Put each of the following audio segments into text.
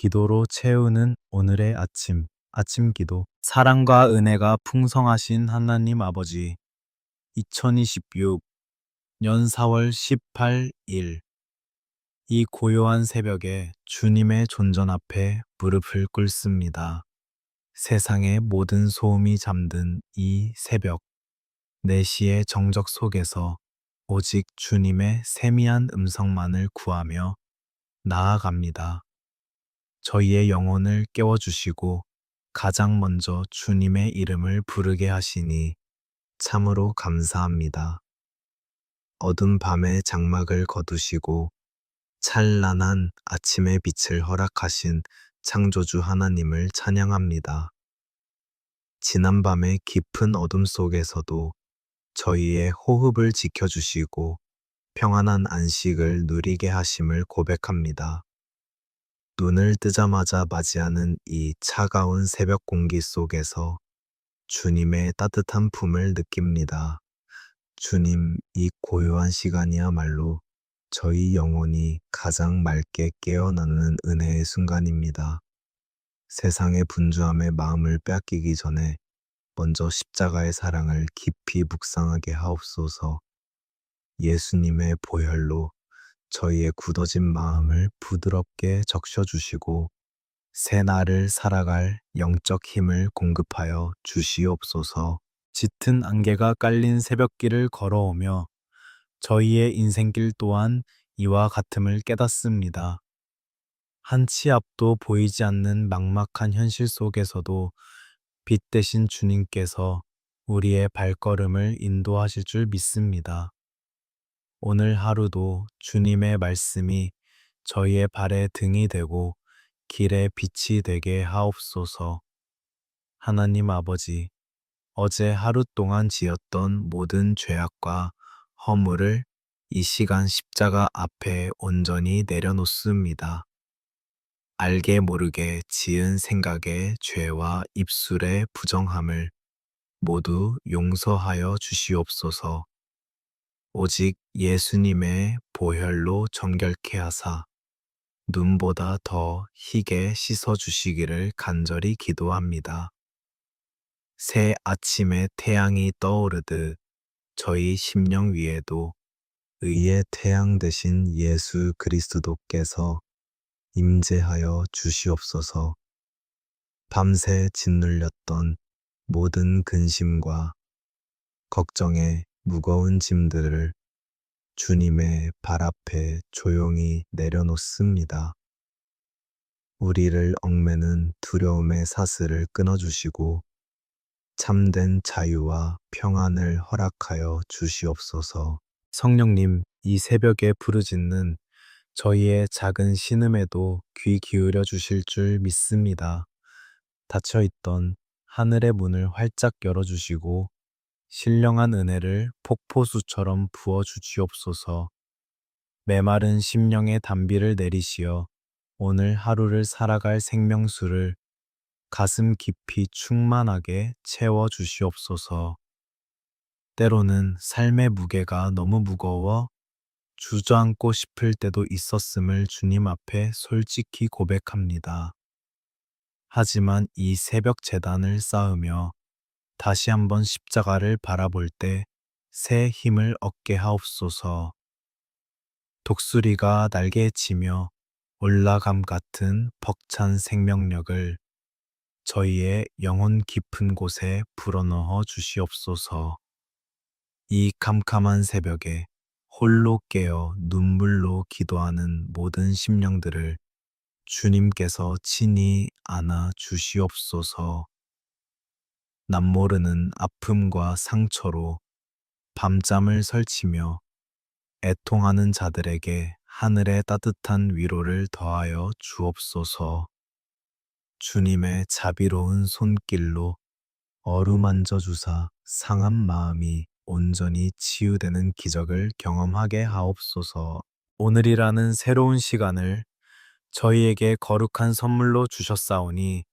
기도로 채우는 오늘의 아침 기도. 사랑과 은혜가 풍성하신 하나님 아버지, 2026년 4월 18일, 이 고요한 새벽에 주님의 존전 앞에 무릎을 꿇습니다. 세상의 모든 소음이 잠든 이 새벽, 4시의 정적 속에서 오직 주님의 세미한 음성만을 구하며 나아갑니다. 저희의 영혼을 깨워주시고 가장 먼저 주님의 이름을 부르게 하시니 참으로 감사합니다. 어두운 밤의 장막을 거두시고 찬란한 아침의 빛을 허락하신 창조주 하나님을 찬양합니다. 지난밤의 깊은 어둠 속에서도 저희의 호흡을 지켜주시고 평안한 안식을 누리게 하심을 고백합니다. 눈을 뜨자마자 맞이하는 이 차가운 새벽 공기 속에서 주님의 따뜻한 품을 느낍니다. 주님, 이 고요한 시간이야말로 저희 영혼이 가장 맑게 깨어나는 은혜의 순간입니다. 세상의 분주함에 마음을 빼앗기기 전에 먼저 십자가의 사랑을 깊이 묵상하게 하옵소서. 예수님의 보혈로 저희의 굳어진 마음을 부드럽게 적셔주시고 새 날을 살아갈 영적 힘을 공급하여 주시옵소서. 짙은 안개가 깔린 새벽길을 걸어오며 저희의 인생길 또한 이와 같음을 깨닫습니다. 한 치 앞도 보이지 않는 막막한 현실 속에서도 빛 대신 주님께서 우리의 발걸음을 인도하실 줄 믿습니다. 오늘 하루도 주님의 말씀이 저희의 발에 등이 되고 길에 빛이 되게 하옵소서. 하나님 아버지, 어제 하루 동안 지었던 모든 죄악과 허물을 이 시간 십자가 앞에 온전히 내려놓습니다. 알게 모르게 지은 생각의 죄와 입술의 부정함을 모두 용서하여 주시옵소서. 오직 예수님의 보혈로 정결케 하사 눈보다 더 희게 씻어주시기를 간절히 기도합니다. 새 아침의 태양이 떠오르듯 저희 심령 위에도 의의 태양 되신 예수 그리스도께서 임재하여 주시옵소서. 밤새 짓눌렸던 모든 근심과 걱정의 무거운 짐들을 주님의 발 앞에 조용히 내려놓습니다. 우리를 얽매는 두려움의 사슬을 끊어주시고 참된 자유와 평안을 허락하여 주시옵소서. 성령님, 이 새벽에 부르짖는 저희의 작은 신음에도 귀 기울여 주실 줄 믿습니다. 닫혀있던 하늘의 문을 활짝 열어주시고 신령한 은혜를 폭포수처럼 부어 주시옵소서. 메마른 심령의 단비를 내리시어 오늘 하루를 살아갈 생명수를 가슴 깊이 충만하게 채워 주시옵소서. 때로는 삶의 무게가 너무 무거워 주저앉고 싶을 때도 있었음을 주님 앞에 솔직히 고백합니다. 하지만 이 새벽 제단을 쌓으며 다시 한번 십자가를 바라볼 때 새 힘을 얻게 하옵소서. 독수리가 날개치며 올라감 같은 벅찬 생명력을 저희의 영혼 깊은 곳에 불어넣어 주시옵소서. 이 캄캄한 새벽에 홀로 깨어 눈물로 기도하는 모든 심령들을 주님께서 친히 안아 주시옵소서. 남모르는 아픔과 상처로 밤잠을 설치며 애통하는 자들에게 하늘의 따뜻한 위로를 더하여 주옵소서. 주님의 자비로운 손길로 어루만져 주사 상한 마음이 온전히 치유되는 기적을 경험하게 하옵소서. 오늘이라는 새로운 시간을 저희에게 거룩한 선물로 주셨사오니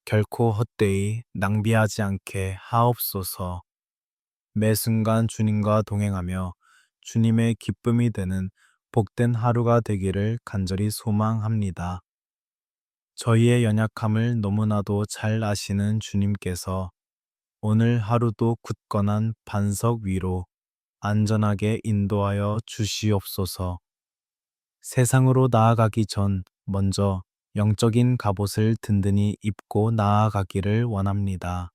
결코 헛되이 낭비하지 않게 하옵소서. 매 순간 주님과 동행하며 주님의 기쁨이 되는 복된 하루가 되기를 간절히 소망합니다. 저희의 연약함을 너무나도 잘 아시는 주님께서 오늘 하루도 굳건한 반석 위로 안전하게 인도하여 주시옵소서. 세상으로 나아가기 전 먼저 영적인 갑옷을 든든히 입고 나아가기를 원합니다.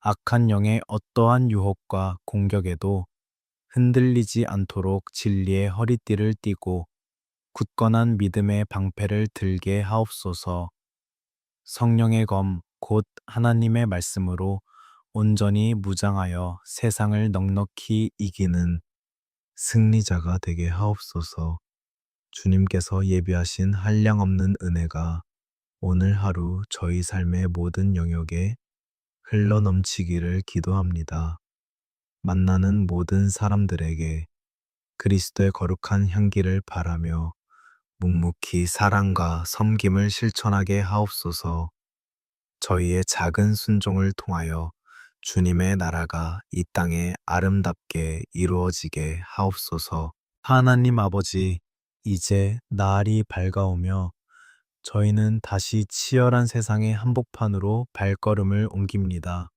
악한 영의 어떠한 유혹과 공격에도 흔들리지 않도록 진리의 허리띠를 띠고 굳건한 믿음의 방패를 들게 하옵소서. 성령의 검, 곧 하나님의 말씀으로 온전히 무장하여 세상을 넉넉히 이기는 승리자가 되게 하옵소서. 주님께서 예비하신 한량없는 은혜가 오늘 하루 저희 삶의 모든 영역에 흘러넘치기를 기도합니다. 만나는 모든 사람들에게 그리스도의 거룩한 향기를 바라며 묵묵히 사랑과 섬김을 실천하게 하옵소서. 저희의 작은 순종을 통하여 주님의 나라가 이 땅에 아름답게 이루어지게 하옵소서. 하나님 아버지, 이제 날이 밝아오며 저희는 다시 치열한 세상의 한복판으로 발걸음을 옮깁니다.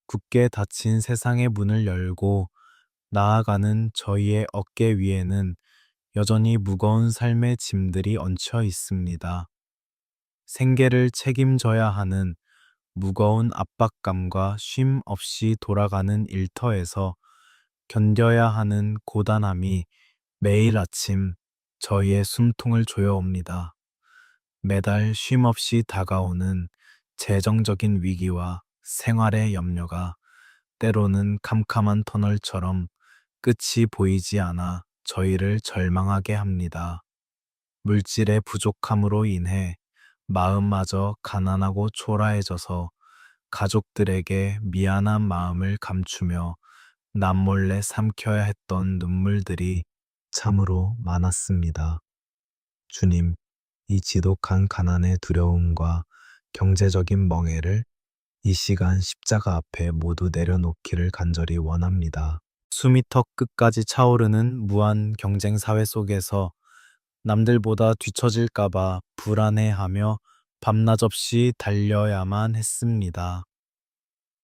굳게 닫힌 세상의 문을 열고 나아가는 저희의 어깨 위에는 여전히 무거운 삶의 짐들이 얹혀 있습니다. 생계를 책임져야 하는 무거운 압박감과 쉼 없이 돌아가는 일터에서 견뎌야 하는 고단함이 매일 아침 저희의 숨통을 조여옵니다. 매달 쉼 없이 다가오는 재정적인 위기와 생활의 염려가 때로는 캄캄한 터널처럼 끝이 보이지 않아 저희를 절망하게 합니다. 물질의 부족함으로 인해 마음마저 가난하고 초라해져서 가족들에게 미안한 마음을 감추며 남몰래 삼켜야 했던 눈물들이 참으로 많았습니다. 주님, 이 지독한 가난의 두려움과 경제적인 멍해를 이 시간 십자가 앞에 모두 내려놓기를 간절히 원합니다. 숨이 턱 끝까지 차오르는 무한 경쟁 사회 속에서 남들보다 뒤처질까봐 불안해하며 밤낮 없이 달려야만 했습니다.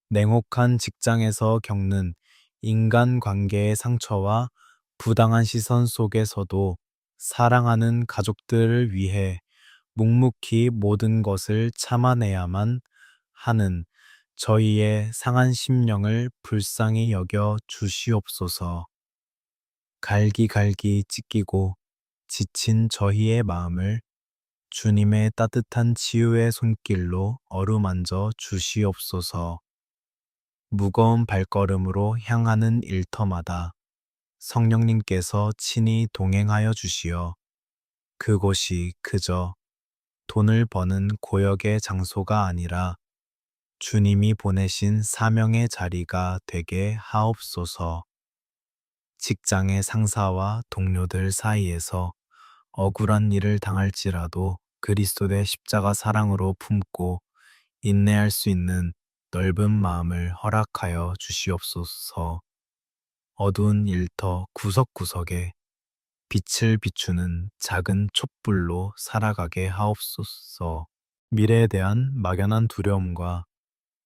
냉혹한 직장에서 겪는 인간관계의 상처와 부당한 시선 속에서도 사랑하는 가족들을 위해 묵묵히 모든 것을 참아내야만 하는 저희의 상한 심령을 불쌍히 여겨 주시옵소서. 갈기갈기 찢기고 지친 저희의 마음을 주님의 따뜻한 치유의 손길로 어루만져 주시옵소서. 무거운 발걸음으로 향하는 일터마다 성령님께서 친히 동행하여 주시어 그곳이 그저 돈을 버는 고역의 장소가 아니라 주님이 보내신 사명의 자리가 되게 하옵소서. 직장의 상사와 동료들 사이에서 억울한 일을 당할지라도 그리스도의 십자가 사랑으로 품고 인내할 수 있는 넓은 마음을 허락하여 주시옵소서. 어두운 일터 구석구석에 빛을 비추는 작은 촛불로 살아가게 하옵소서. 미래에 대한 막연한 두려움과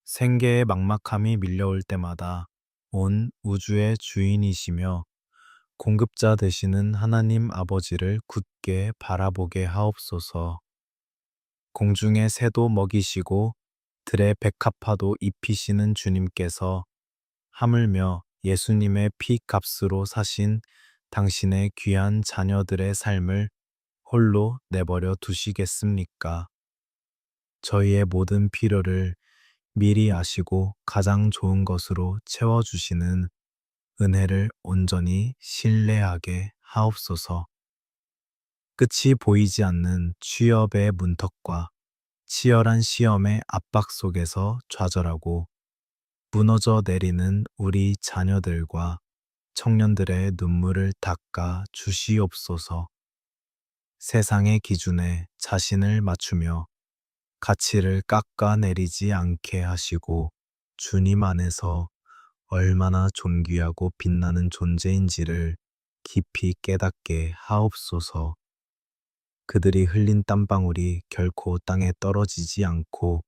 생계의 막막함이 밀려올 때마다 온 우주의 주인이시며 공급자 되시는 하나님 아버지를 굳게 바라보게 하옵소서. 공중의 새도 먹이시고 들의 백합화도 입히시는 주님께서 하물며 예수님의 피 값으로 사신 당신의 귀한 자녀들의 삶을 홀로 내버려 두시겠습니까? 저희의 모든 필요를 미리 아시고 가장 좋은 것으로 채워주시는 은혜를 온전히 신뢰하게 하옵소서. 끝이 보이지 않는 취업의 문턱과 치열한 시험의 압박 속에서 좌절하고 무너져 내리는 우리 자녀들과 청년들의 눈물을 닦아 주시옵소서. 세상의 기준에 자신을 맞추며 가치를 깎아내리지 않게 하시고 주님 안에서 얼마나 존귀하고 빛나는 존재인지를 깊이 깨닫게 하옵소서. 그들이 흘린 땀방울이 결코 땅에 떨어지지 않고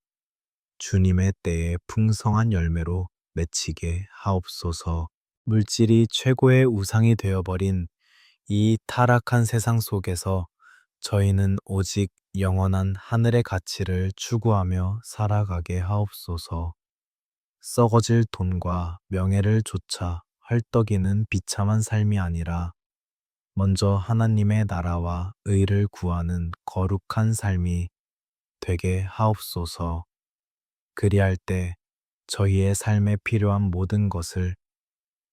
주님의 때에 풍성한 열매로 맺히게 하옵소서. 물질이 최고의 우상이 되어버린 이 타락한 세상 속에서 저희는 오직 영원한 하늘의 가치를 추구하며 살아가게 하옵소서. 썩어질 돈과 명예를 쫓아 헐떡이는 비참한 삶이 아니라 먼저 하나님의 나라와 의를 구하는 거룩한 삶이 되게 하옵소서. 그리할 때 저희의 삶에 필요한 모든 것을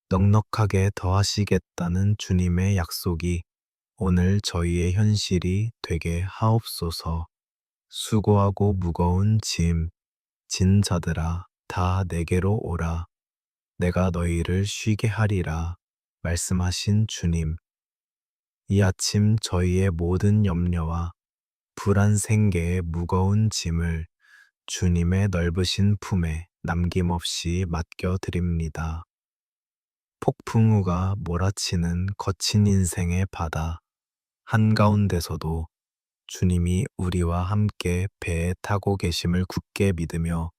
넉넉하게 더하시겠다는 주님의 약속이 오늘 저희의 현실이 되게 하옵소서. 수고하고 무거운 짐, 진 자들아, 다 내게로 오라. 내가 너희를 쉬게 하리라. 말씀하신 주님. 이 아침 저희의 모든 염려와 불안 생계의 무거운 짐을 주님의 넓으신 품에 남김없이 맡겨드립니다. 폭풍우가 몰아치는 거친 인생의 바다 한가운데서도 주님이 우리와 함께 배에 타고 계심을 굳게 믿으며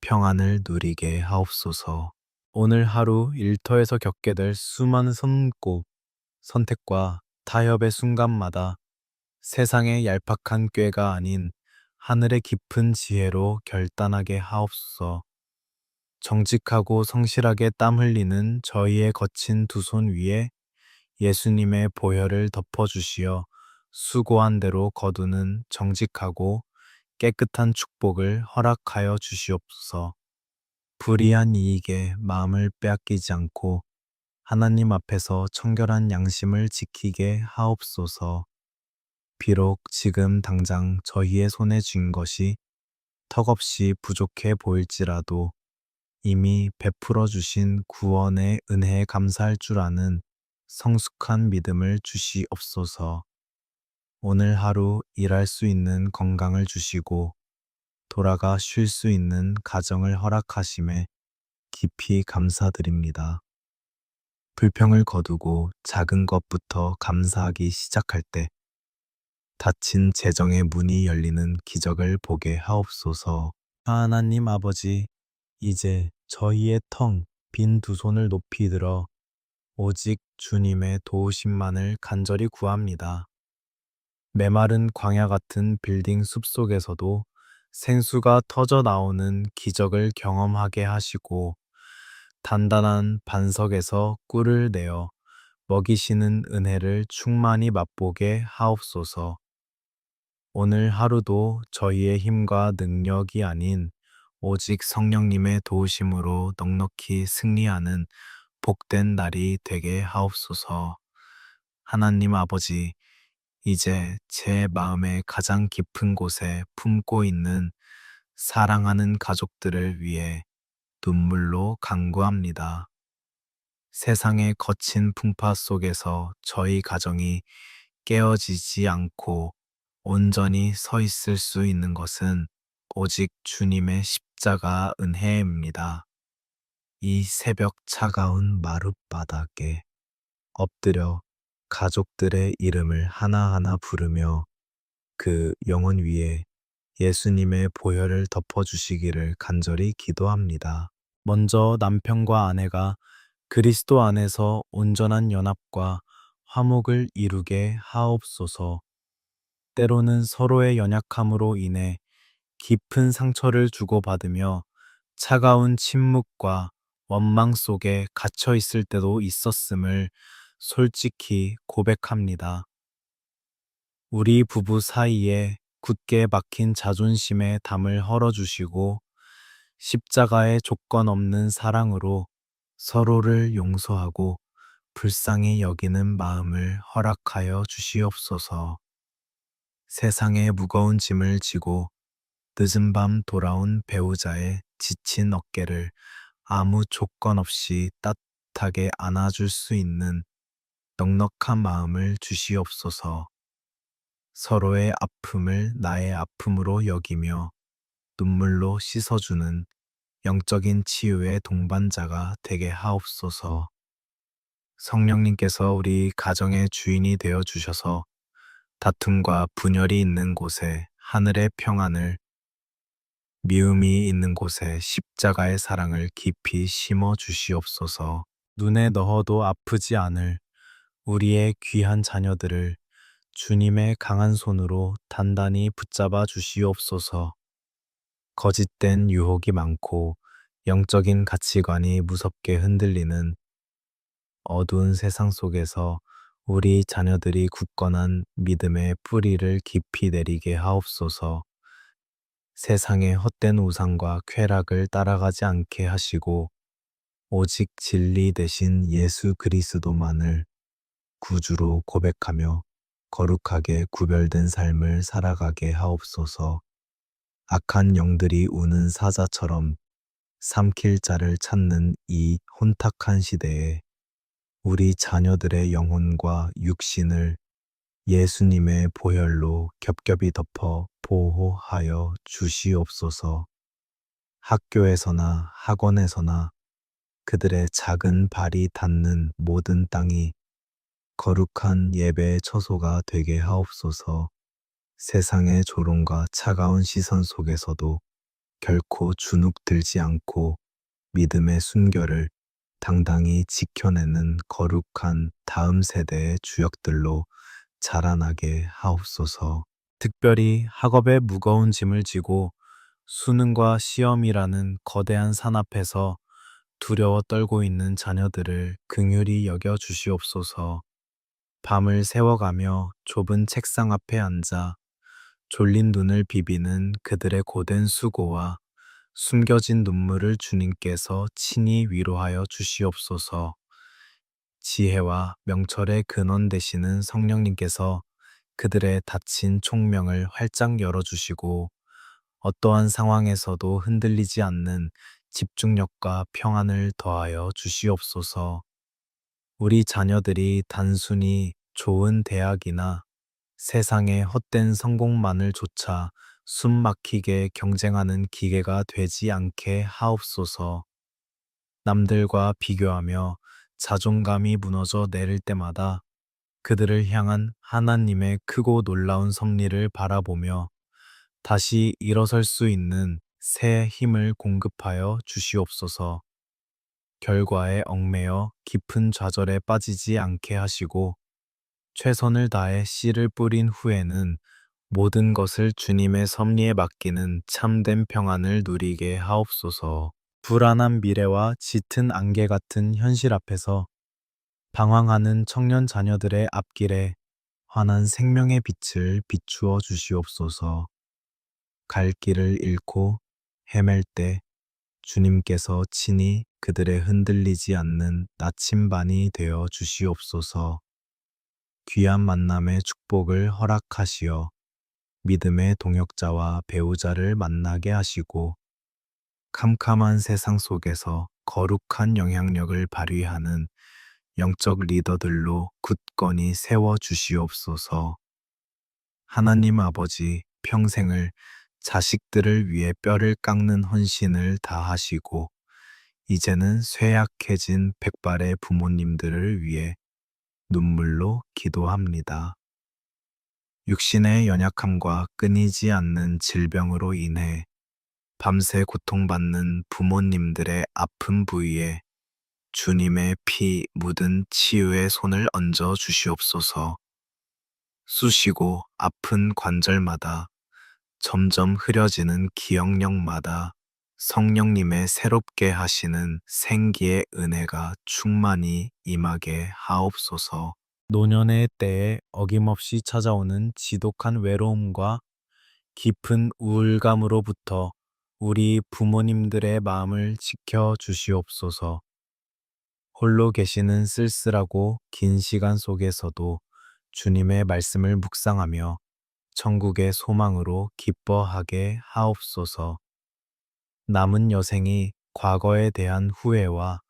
평안을 누리게 하옵소서. 오늘 하루 일터에서 겪게 될 수많은 선고, 선택과 타협의 순간마다 세상의 얄팍한 꾀가 아닌 하늘의 깊은 지혜로 결단하게 하옵소서. 정직하고 성실하게 땀 흘리는 저희의 거친 두 손 위에 예수님의 보혈을 덮어주시어 수고한 대로 거두는 정직하고 깨끗한 축복을 허락하여 주시옵소서. 불의한 이익에 마음을 빼앗기지 않고 하나님 앞에서 청결한 양심을 지키게 하옵소서. 비록 지금 당장 저희의 손에 쥔 것이 턱없이 부족해 보일지라도 이미 베풀어 주신 구원의 은혜에 감사할 줄 아는 성숙한 믿음을 주시옵소서. 오늘 하루 일할 수 있는 건강을 주시고 돌아가 쉴 수 있는 가정을 허락하심에 깊이 감사드립니다. 불평을 거두고 작은 것부터 감사하기 시작할 때 닫힌 재정의 문이 열리는 기적을 보게 하옵소서. 하나님 아버지, 이제 저희의 텅 빈 두 손을 높이 들어 오직 주님의 도우심만을 간절히 구합니다. 메마른 광야 같은 빌딩 숲속에서도 생수가 터져 나오는 기적을 경험하게 하시고 단단한 반석에서 꿀을 내어 먹이시는 은혜를 충만히 맛보게 하옵소서. 오늘 하루도 저희의 힘과 능력이 아닌 오직 성령님의 도우심으로 넉넉히 승리하는 복된 날이 되게 하옵소서. 하나님 아버지, 이제 제 마음의 가장 깊은 곳에 품고 있는 사랑하는 가족들을 위해 눈물로 간구합니다. 세상의 거친 풍파 속에서 저희 가정이 깨어지지 않고 온전히 서 있을 수 있는 것은 오직 주님의 십자가 은혜입니다. 이 새벽 차가운 마룻바닥에 엎드려 가족들의 이름을 하나하나 부르며 그 영혼 위에 예수님의 보혈을 덮어주시기를 간절히 기도합니다. 먼저 남편과 아내가 그리스도 안에서 온전한 연합과 화목을 이루게 하옵소서. 때로는 서로의 연약함으로 인해 깊은 상처를 주고받으며 차가운 침묵과 원망 속에 갇혀 있을 때도 있었음을 솔직히 고백합니다. 우리 부부 사이에 굳게 박힌 자존심의 담을 헐어주시고 십자가의 조건 없는 사랑으로 서로를 용서하고 불쌍히 여기는 마음을 허락하여 주시옵소서. 세상의 무거운 짐을 지고 늦은 밤 돌아온 배우자의 지친 어깨를 아무 조건 없이 따뜻하게 안아줄 수 있는 넉넉한 마음을 주시옵소서. 서로의 아픔을 나의 아픔으로 여기며 눈물로 씻어주는 영적인 치유의 동반자가 되게 하옵소서. 성령님께서 우리 가정의 주인이 되어 주셔서 다툼과 분열이 있는 곳에 하늘의 평안을, 미움이 있는 곳에 십자가의 사랑을 깊이 심어 주시옵소서. 눈에 넣어도 아프지 않을 우리의 귀한 자녀들을 주님의 강한 손으로 단단히 붙잡아 주시옵소서. 거짓된 유혹이 많고 영적인 가치관이 무섭게 흔들리는 어두운 세상 속에서 우리 자녀들이 굳건한 믿음의 뿌리를 깊이 내리게 하옵소서. 세상의 헛된 우상과 쾌락을 따라가지 않게 하시고 오직 진리 대신 예수 그리스도만을 구주로 고백하며 거룩하게 구별된 삶을 살아가게 하옵소서. 악한 영들이 우는 사자처럼 삼킬 자를 찾는 이 혼탁한 시대에 우리 자녀들의 영혼과 육신을 예수님의 보혈로 겹겹이 덮어 보호하여 주시옵소서. 학교에서나 학원에서나 그들의 작은 발이 닿는 모든 땅이 거룩한 예배의 처소가 되게 하옵소서. 세상의 조롱과 차가운 시선 속에서도 결코 주눅들지 않고 믿음의 순결을 당당히 지켜내는 거룩한 다음 세대의 주역들로 자라나게 하옵소서. 특별히 학업의 무거운 짐을 지고 수능과 시험이라는 거대한 산 앞에서 두려워 떨고 있는 자녀들을 긍휼히 여겨 주시옵소서. 밤을 새워가며 좁은 책상 앞에 앉아 졸린 눈을 비비는 그들의 고된 수고와 숨겨진 눈물을 주님께서 친히 위로하여 주시옵소서. 지혜와 명철의 근원 되시는 성령님께서 그들의 닫힌 총명을 활짝 열어주시고 어떠한 상황에서도 흔들리지 않는 집중력과 평안을 더하여 주시옵소서. 우리 자녀들이 단순히 좋은 대학이나 세상의 헛된 성공만을 좇아 숨 막히게 경쟁하는 기계가 되지 않게 하옵소서. 남들과 비교하며 자존감이 무너져 내릴 때마다 그들을 향한 하나님의 크고 놀라운 섭리를 바라보며 다시 일어설 수 있는 새 힘을 공급하여 주시옵소서. 결과에 얽매여 깊은 좌절에 빠지지 않게 하시고 최선을 다해 씨를 뿌린 후에는 모든 것을 주님의 섭리에 맡기는 참된 평안을 누리게 하옵소서. 불안한 미래와 짙은 안개 같은 현실 앞에서 방황하는 청년 자녀들의 앞길에 환한 생명의 빛을 비추어 주시옵소서. 갈 길을 잃고 헤맬 때 주님께서 친히 그들의 흔들리지 않는 나침반이 되어 주시옵소서. 귀한 만남의 축복을 허락하시어 믿음의 동역자와 배우자를 만나게 하시고 캄캄한 세상 속에서 거룩한 영향력을 발휘하는 영적 리더들로 굳건히 세워 주시옵소서. 하나님 아버지, 평생을 자식들을 위해 뼈를 깎는 헌신을 다하시고 이제는 쇠약해진 백발의 부모님들을 위해 눈물로 기도합니다. 육신의 연약함과 끊이지 않는 질병으로 인해 밤새 고통받는 부모님들의 아픈 부위에 주님의 피 묻은 치유의 손을 얹어 주시옵소서. 쑤시고 아픈 관절마다 점점 흐려지는 기억력마다 성령님의 새롭게 하시는 생기의 은혜가 충만히 임하게 하옵소서. 노년의 때에 어김없이 찾아오는 지독한 외로움과 깊은 우울감으로부터 우리 부모님들의 마음을 지켜 주시옵소서. 홀로 계시는 쓸쓸하고 긴 시간 속에서도 주님의 말씀을 묵상하며 천국의 소망으로 기뻐하게 하옵소서. 남은 여생이 과거에 대한 후회와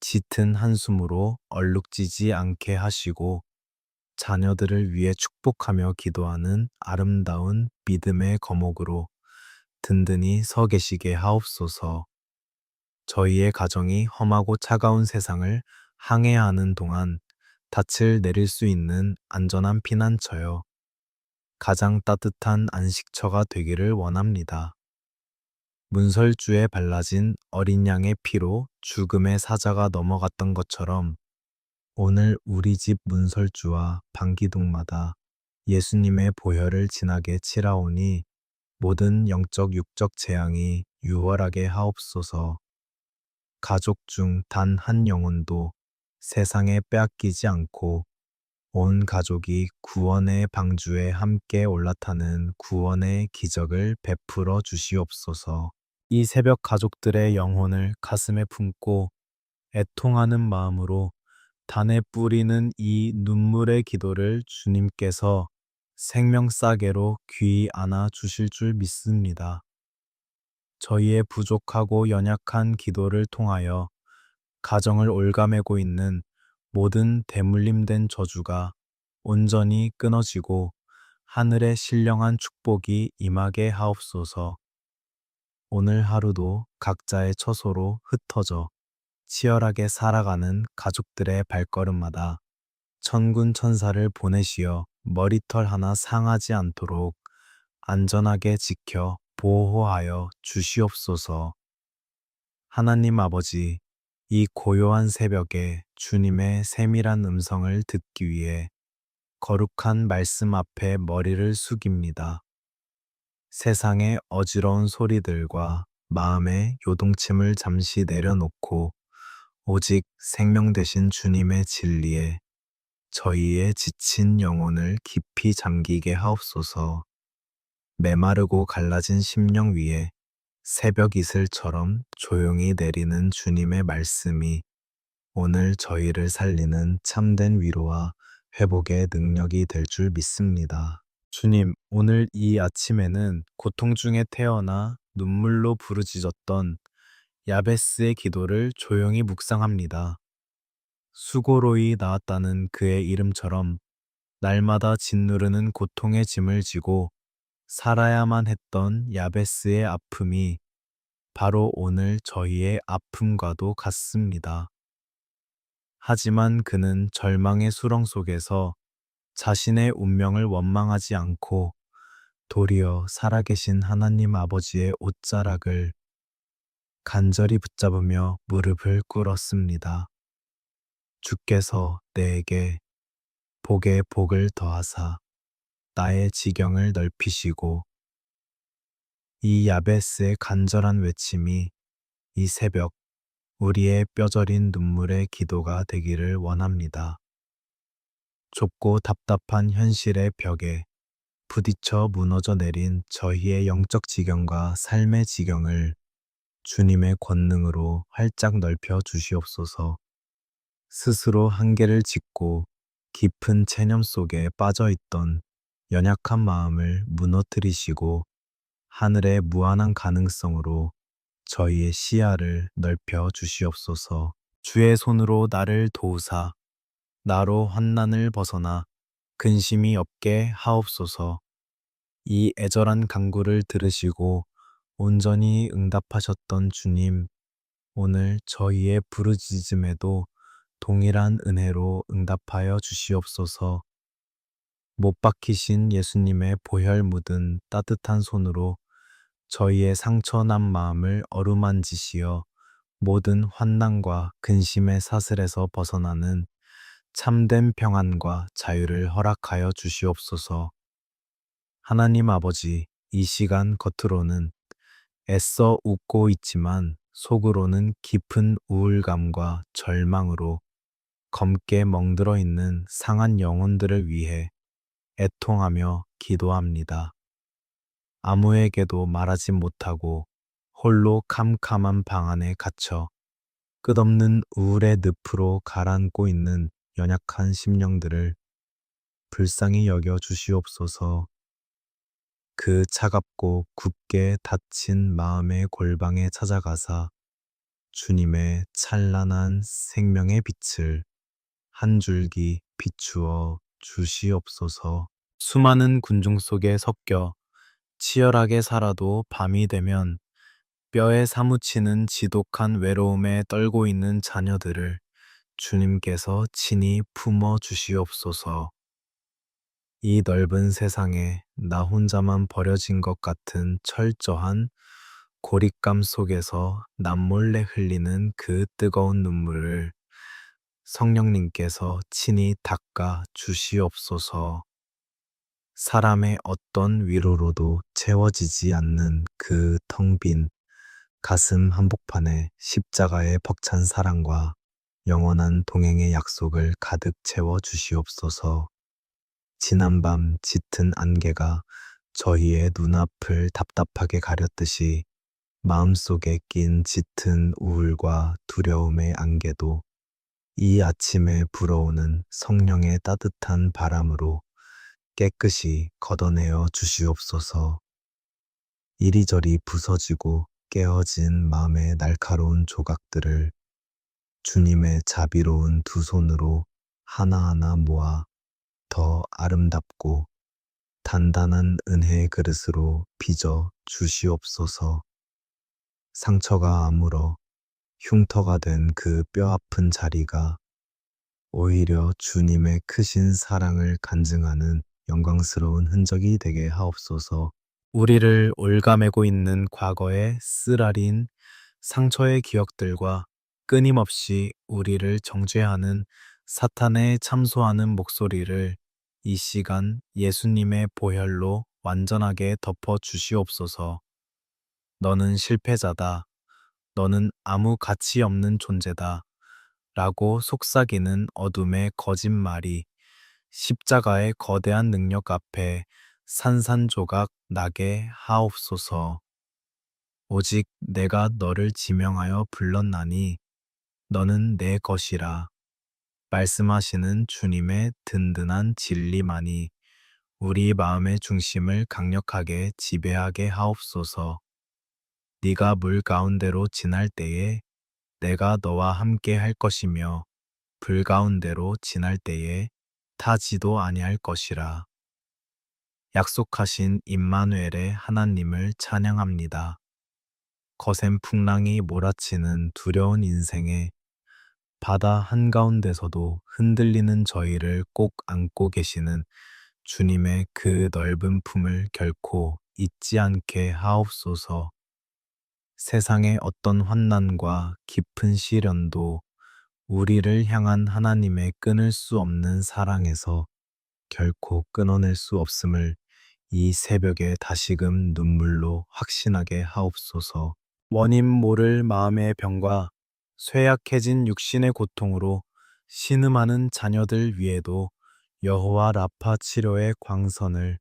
짙은 한숨으로 얼룩지지 않게 하시고 자녀들을 위해 축복하며 기도하는 아름다운 믿음의 거목으로 든든히 서 계시게 하옵소서. 저희의 가정이 험하고 차가운 세상을 항해하는 동안 닻을 내릴 수 있는 안전한 피난처여 가장 따뜻한 안식처가 되기를 원합니다. 문설주에 발라진 어린 양의 피로 죽음의 사자가 넘어갔던 것처럼 오늘 우리 집 문설주와 방기둥마다 예수님의 보혈을 진하게 칠하오니 모든 영적 육적 재앙이 유월하게 하옵소서. 가족 중 단 한 영혼도 세상에 빼앗기지 않고 온 가족이 구원의 방주에 함께 올라타는 구원의 기적을 베풀어 주시옵소서. 이 새벽 가족들의 영혼을 가슴에 품고 애통하는 마음으로 단에 뿌리는 이 눈물의 기도를 주님께서 생명싸개로 귀히 안아 주실 줄 믿습니다. 저희의 부족하고 연약한 기도를 통하여 가정을 올가매고 있는 모든 대물림된 저주가 온전히 끊어지고 하늘의 신령한 축복이 임하게 하옵소서. 오늘 하루도 각자의 처소로 흩어져 치열하게 살아가는 가족들의 발걸음마다 천군 천사를 보내시어 머리털 하나 상하지 않도록 안전하게 지켜 보호하여 주시옵소서. 하나님 아버지, 이 고요한 새벽에 주님의 세밀한 음성을 듣기 위해 거룩한 말씀 앞에 머리를 숙입니다. 세상의 어지러운 소리들과 마음의 요동침을 잠시 내려놓고 오직 생명 되신 주님의 진리에 저희의 지친 영혼을 깊이 잠기게 하옵소서. 메마르고 갈라진 심령 위에 새벽 이슬처럼 조용히 내리는 주님의 말씀이 오늘 저희를 살리는 참된 위로와 회복의 능력이 될 줄 믿습니다. 주님, 오늘 이 아침에는 고통 중에 태어나 눈물로 부르짖었던 야베스의 기도를 조용히 묵상합니다. 수고로이 나았다는 그의 이름처럼 날마다 짓누르는 고통의 짐을 지고 살아야만 했던 야베스의 아픔이 바로 오늘 저희의 아픔과도 같습니다. 하지만 그는 절망의 수렁 속에서 자신의 운명을 원망하지 않고 도리어 살아계신 하나님 아버지의 옷자락을 간절히 붙잡으며 무릎을 꿇었습니다. 주께서 내게 복에 복을 더하사 나의 지경을 넓히시고 이 야베스의 간절한 외침이 이 새벽 우리의 뼈저린 눈물의 기도가 되기를 원합니다. 좁고 답답한 현실의 벽에 부딪혀 무너져 내린 저희의 영적 지경과 삶의 지경을 주님의 권능으로 활짝 넓혀 주시옵소서. 스스로 한계를 짓고 깊은 체념 속에 빠져 있던 연약한 마음을 무너뜨리시고 하늘의 무한한 가능성으로 저희의 시야를 넓혀 주시옵소서. 주의 손으로 나를 도우사 나로 환난을 벗어나 근심이 없게 하옵소서. 이 애절한 간구를 들으시고 온전히 응답하셨던 주님, 오늘 저희의 부르짖음에도 동일한 은혜로 응답하여 주시옵소서. 못 박히신 예수님의 보혈 묻은 따뜻한 손으로 저희의 상처난 마음을 어루만지시어 모든 환난과 근심의 사슬에서 벗어나는 참된 평안과 자유를 허락하여 주시옵소서. 하나님 아버지, 이 시간 겉으로는 애써 웃고 있지만 속으로는 깊은 우울감과 절망으로 검게 멍들어 있는 상한 영혼들을 위해 애통하며 기도합니다. 아무에게도 말하지 못하고 홀로 캄캄한 방 안에 갇혀 끝없는 우울의 늪으로 가라앉고 있는 연약한 심령들을 불쌍히 여겨 주시옵소서. 그 차갑고 굳게 닫힌 마음의 골방에 찾아가사 주님의 찬란한 생명의 빛을 한 줄기 비추어 주시옵소서. 수많은 군중 속에 섞여 치열하게 살아도 밤이 되면 뼈에 사무치는 지독한 외로움에 떨고 있는 자녀들을 주님께서 친히 품어 주시옵소서. 이 넓은 세상에 나 혼자만 버려진 것 같은 철저한 고립감 속에서 남몰래 흘리는 그 뜨거운 눈물을 성령님께서 친히 닦아 주시옵소서. 사람의 어떤 위로로도 채워지지 않는 그 텅 빈 가슴 한복판에 십자가의 벅찬 사랑과 영원한 동행의 약속을 가득 채워 주시옵소서. 지난밤 짙은 안개가 저희의 눈앞을 답답하게 가렸듯이 마음속에 낀 짙은 우울과 두려움의 안개도 이 아침에 불어오는 성령의 따뜻한 바람으로 깨끗이 걷어내어 주시옵소서. 이리저리 부서지고 깨어진 마음의 날카로운 조각들을 주님의 자비로운 두 손으로 하나하나 모아 더 아름답고 단단한 은혜의 그릇으로 빚어 주시옵소서. 상처가 아물어 흉터가 된 그 뼈아픈 자리가 오히려 주님의 크신 사랑을 간증하는 영광스러운 흔적이 되게 하옵소서. 우리를 올가매고 있는 과거의 쓰라린 상처의 기억들과 끊임없이 우리를 정죄하는 사탄의 참소하는 목소리를 이 시간 예수님의 보혈로 완전하게 덮어 주시옵소서. 너는 실패자다. 너는 아무 가치 없는 존재다. 라고 속삭이는 어둠의 거짓말이 십자가의 거대한 능력 앞에 산산조각 나게 하옵소서. 오직 내가 너를 지명하여 불렀나니 너는 내 것이라. 말씀하시는 주님의 든든한 진리만이 우리 마음의 중심을 강력하게 지배하게 하옵소서. 네가 물 가운데로 지날 때에 내가 너와 함께 할 것이며 불 가운데로 지날 때에 타지도 아니할 것이라. 약속하신 임마누엘의 하나님을 찬양합니다. 거센 풍랑이 몰아치는 두려운 인생에 바다 한가운데서도 흔들리는 저희를 꼭 안고 계시는 주님의 그 넓은 품을 결코 잊지 않게 하옵소서. 세상의 어떤 환난과 깊은 시련도 우리를 향한 하나님의 끊을 수 없는 사랑에서 결코 끊어낼 수 없음을 이 새벽에 다시금 눈물로 확신하게 하옵소서. 원인 모를 마음의 병과 쇠약해진 육신의 고통으로 신음하는 자녀들 위에도 여호와 라파 치료의 광선을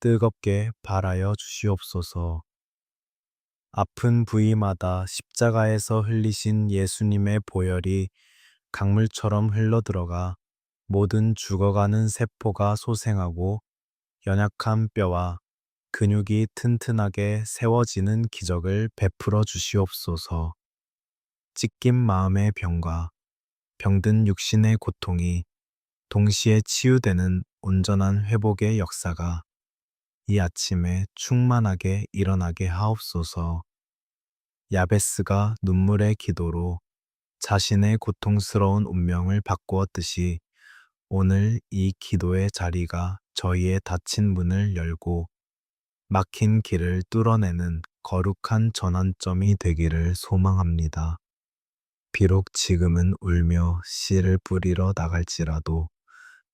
뜨겁게 발하여 주시옵소서. 아픈 부위마다 십자가에서 흘리신 예수님의 보혈이 강물처럼 흘러들어가 모든 죽어가는 세포가 소생하고 연약한 뼈와 근육이 튼튼하게 세워지는 기적을 베풀어 주시옵소서. 찢긴 마음의 병과 병든 육신의 고통이 동시에 치유되는 온전한 회복의 역사가 이 아침에 충만하게 일어나게 하옵소서. 야베스가 눈물의 기도로 자신의 고통스러운 운명을 바꾸었듯이 오늘 이 기도의 자리가 저희의 닫힌 문을 열고 막힌 길을 뚫어내는 거룩한 전환점이 되기를 소망합니다. 비록 지금은 울며 씨를 뿌리러 나갈지라도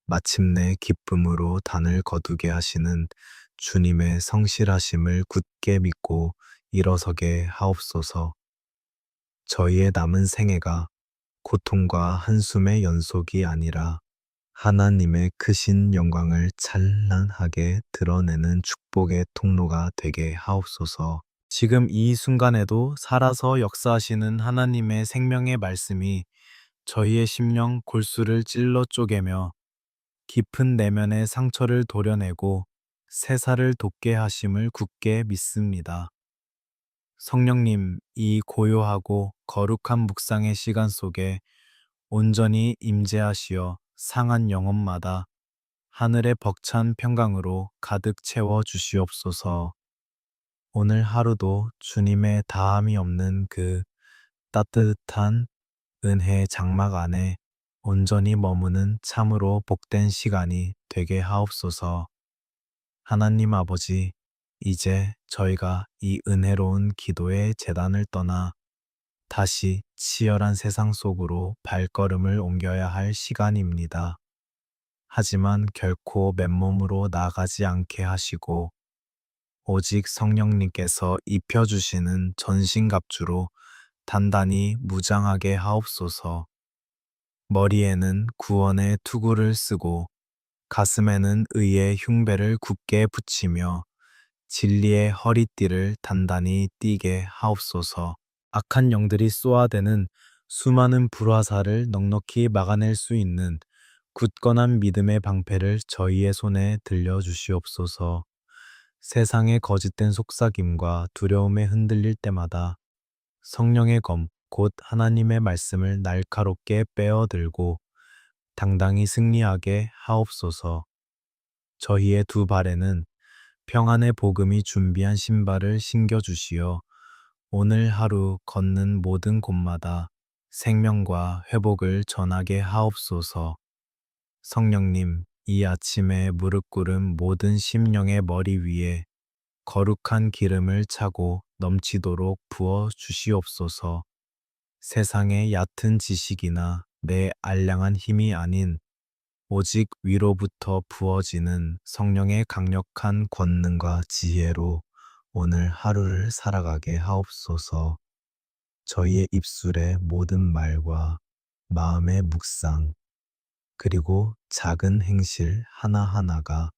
마침내 기쁨으로 단을 거두게 하시는 주님의 성실하심을 굳게 믿고 일어서게 하옵소서. 저희의 남은 생애가 고통과 한숨의 연속이 아니라 하나님의 크신 영광을 찬란하게 드러내는 축복의 통로가 되게 하옵소서. 지금 이 순간에도 살아서 역사하시는 하나님의 생명의 말씀이 저희의 심령 골수를 찔러 쪼개며 깊은 내면의 상처를 도려내고 새살을 돋게 하심을 굳게 믿습니다. 성령님, 이 고요하고 거룩한 묵상의 시간 속에 온전히 임재하시어 상한 영혼마다 하늘의 벅찬 평강으로 가득 채워 주시옵소서. 오늘 하루도 주님의 다함이 없는 그 따뜻한 은혜의 장막 안에 온전히 머무는 참으로 복된 시간이 되게 하옵소서. 하나님 아버지, 이제 저희가 이 은혜로운 기도의 제단을 떠나 다시 치열한 세상 속으로 발걸음을 옮겨야 할 시간입니다. 하지만 결코 맨몸으로 나가지 않게 하시고 오직 성령님께서 입혀주시는 전신갑주로 단단히 무장하게 하옵소서. 머리에는 구원의 투구를 쓰고 가슴에는 의의 흉배를 굳게 붙이며 진리의 허리띠를 단단히 띠게 하옵소서. 악한 영들이 쏘아대는 수많은 불화살을 넉넉히 막아낼 수 있는 굳건한 믿음의 방패를 저희의 손에 들려주시옵소서. 세상의 거짓된 속삭임과 두려움에 흔들릴 때마다 성령의 검, 곧 하나님의 말씀을 날카롭게 빼어들고 당당히 승리하게 하옵소서. 저희의 두 발에는 평안의 복음이 준비한 신발을 신겨주시어 오늘 하루 걷는 모든 곳마다 생명과 회복을 전하게 하옵소서. 성령님, 이 아침에 무릎 꿇은 모든 심령의 머리 위에 거룩한 기름을 차고 넘치도록 부어 주시옵소서. 세상의 얕은 지식이나 내 알량한 힘이 아닌 오직 위로부터 부어지는 성령의 강력한 권능과 지혜로 오늘 하루를 살아가게 하옵소서. 저희의 입술의 모든 말과 마음의 묵상, 그리고 작은 행실 하나하나가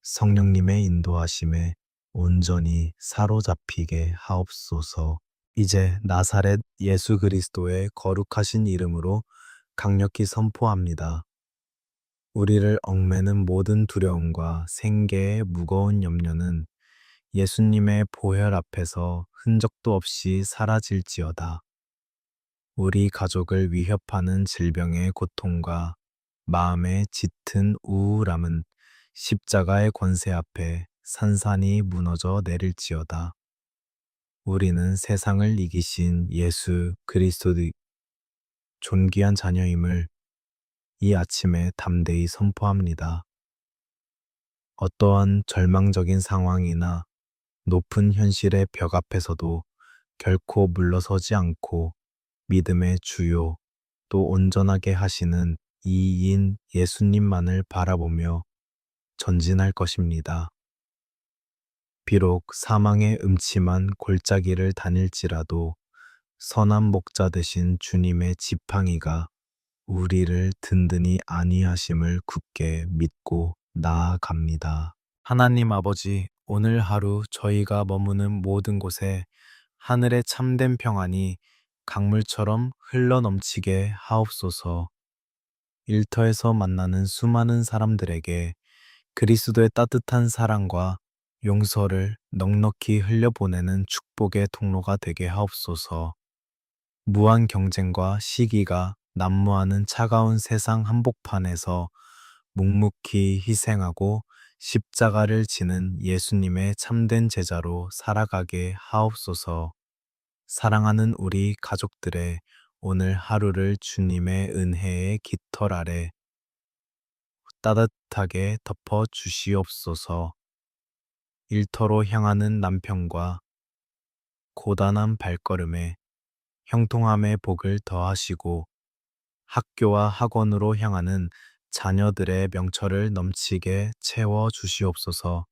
성령님의 인도하심에 온전히 사로잡히게 하옵소서. 이제 나사렛 예수 그리스도의 거룩하신 이름으로 강력히 선포합니다. 우리를 얽매는 모든 두려움과 생계의 무거운 염려는 예수님의 보혈 앞에서 흔적도 없이 사라질지어다. 우리 가족을 위협하는 질병의 고통과 마음의 짙은 우울함은 십자가의 권세 앞에 산산이 무너져 내릴지어다. 우리는 세상을 이기신 예수 그리스도의 존귀한 자녀임을 이 아침에 담대히 선포합니다. 어떠한 절망적인 상황이나 높은 현실의 벽 앞에서도 결코 물러서지 않고 믿음의 주요 또 온전하게 하시는 이인 예수님만을 바라보며 전진할 것입니다. 비록 사망의 음침한 골짜기를 다닐지라도 선한 목자 되신 주님의 지팡이가 우리를 든든히 안위하심을 굳게 믿고 나아갑니다. 하나님 아버지, 오늘 하루 저희가 머무는 모든 곳에 하늘의 참된 평안이 강물처럼 흘러넘치게 하옵소서. 일터에서 만나는 수많은 사람들에게 그리스도의 따뜻한 사랑과 용서를 넉넉히 흘려보내는 축복의 통로가 되게 하옵소서. 무한 경쟁과 시기가 난무하는 차가운 세상 한복판에서 묵묵히 희생하고 십자가를 지는 예수님의 참된 제자로 살아가게 하옵소서. 사랑하는 우리 가족들의 오늘 하루를 주님의 은혜의 깃털 아래 따뜻하게 덮어 주시옵소서. 일터로 향하는 남편과 고단한 발걸음에 형통함의 복을 더하시고 학교와 학원으로 향하는 자녀들의 명철을 넘치게 채워 주시옵소서.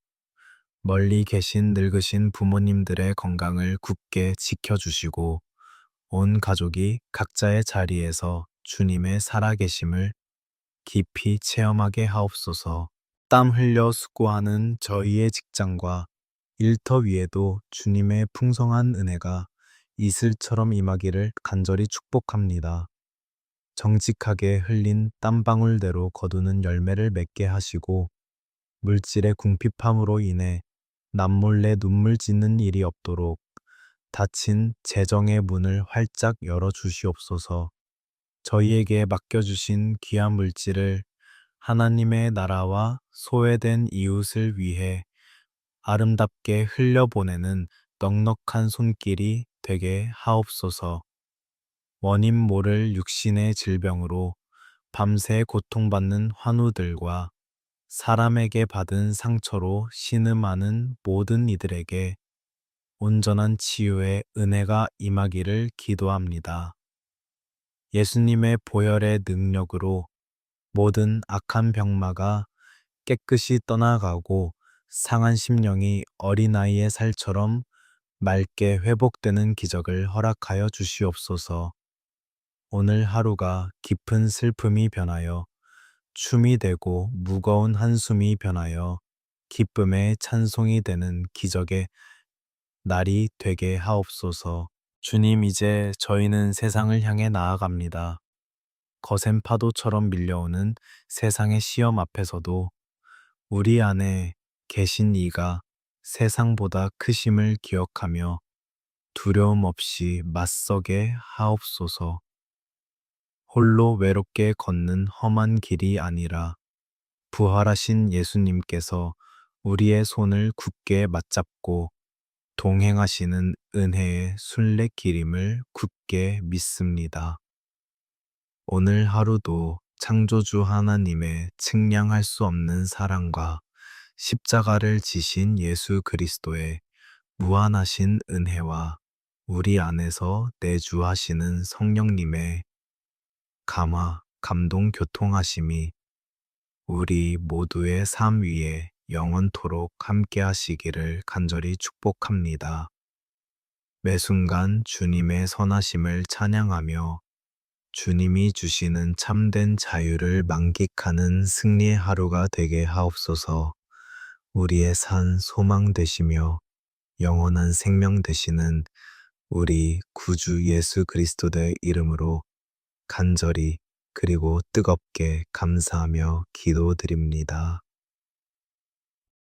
멀리 계신 늙으신 부모님들의 건강을 굳게 지켜주시고 온 가족이 각자의 자리에서 주님의 살아계심을 깊이 체험하게 하옵소서. 땀 흘려 수고하는 저희의 직장과 일터 위에도 주님의 풍성한 은혜가 이슬처럼 임하기를 간절히 축복합니다. 정직하게 흘린 땀방울대로 거두는 열매를 맺게 하시고 물질의 궁핍함으로 인해 남몰래 눈물 짓는 일이 없도록 닫힌 재정의 문을 활짝 열어 주시옵소서. 저희에게 맡겨주신 귀한 물질을 하나님의 나라와 소외된 이웃을 위해 아름답게 흘려보내는 넉넉한 손길이 되게 하옵소서. 원인 모를 육신의 질병으로 밤새 고통받는 환우들과 사람에게 받은 상처로 신음하는 모든 이들에게 온전한 치유의 은혜가 임하기를 기도합니다. 예수님의 보혈의 능력으로 모든 악한 병마가 깨끗이 떠나가고 상한 심령이 어린아이의 살처럼 맑게 회복되는 기적을 허락하여 주시옵소서. 오늘 하루가 깊은 슬픔이 변하여 춤이 되고 무거운 한숨이 변하여 기쁨의 찬송이 되는 기적의 날이 되게 하옵소서. 주님, 이제 저희는 세상을 향해 나아갑니다. 거센 파도처럼 밀려오는 세상의 시험 앞에서도 우리 안에 계신 이가 세상보다 크심을 기억하며 두려움 없이 맞서게 하옵소서. 홀로 외롭게 걷는 험한 길이 아니라 부활하신 예수님께서 우리의 손을 굳게 맞잡고 동행하시는 은혜의 순례길임을 굳게 믿습니다. 오늘 하루도 창조주 하나님의 측량할 수 없는 사랑과 십자가를 지신 예수 그리스도의 무한하신 은혜와 우리 안에서 내주하시는 성령님의 감화, 감동, 교통하심이 우리 모두의 삶 위에 영원토록 함께 하시기를 간절히 축복합니다. 매 순간 주님의 선하심을 찬양하며 주님이 주시는 참된 자유를 만끽하는 승리의 하루가 되게 하옵소서. 우리의 산 소망 되시며 영원한 생명 되시는 우리 구주 예수 그리스도의 이름으로 간절히 그리고 뜨겁게 감사하며 기도드립니다.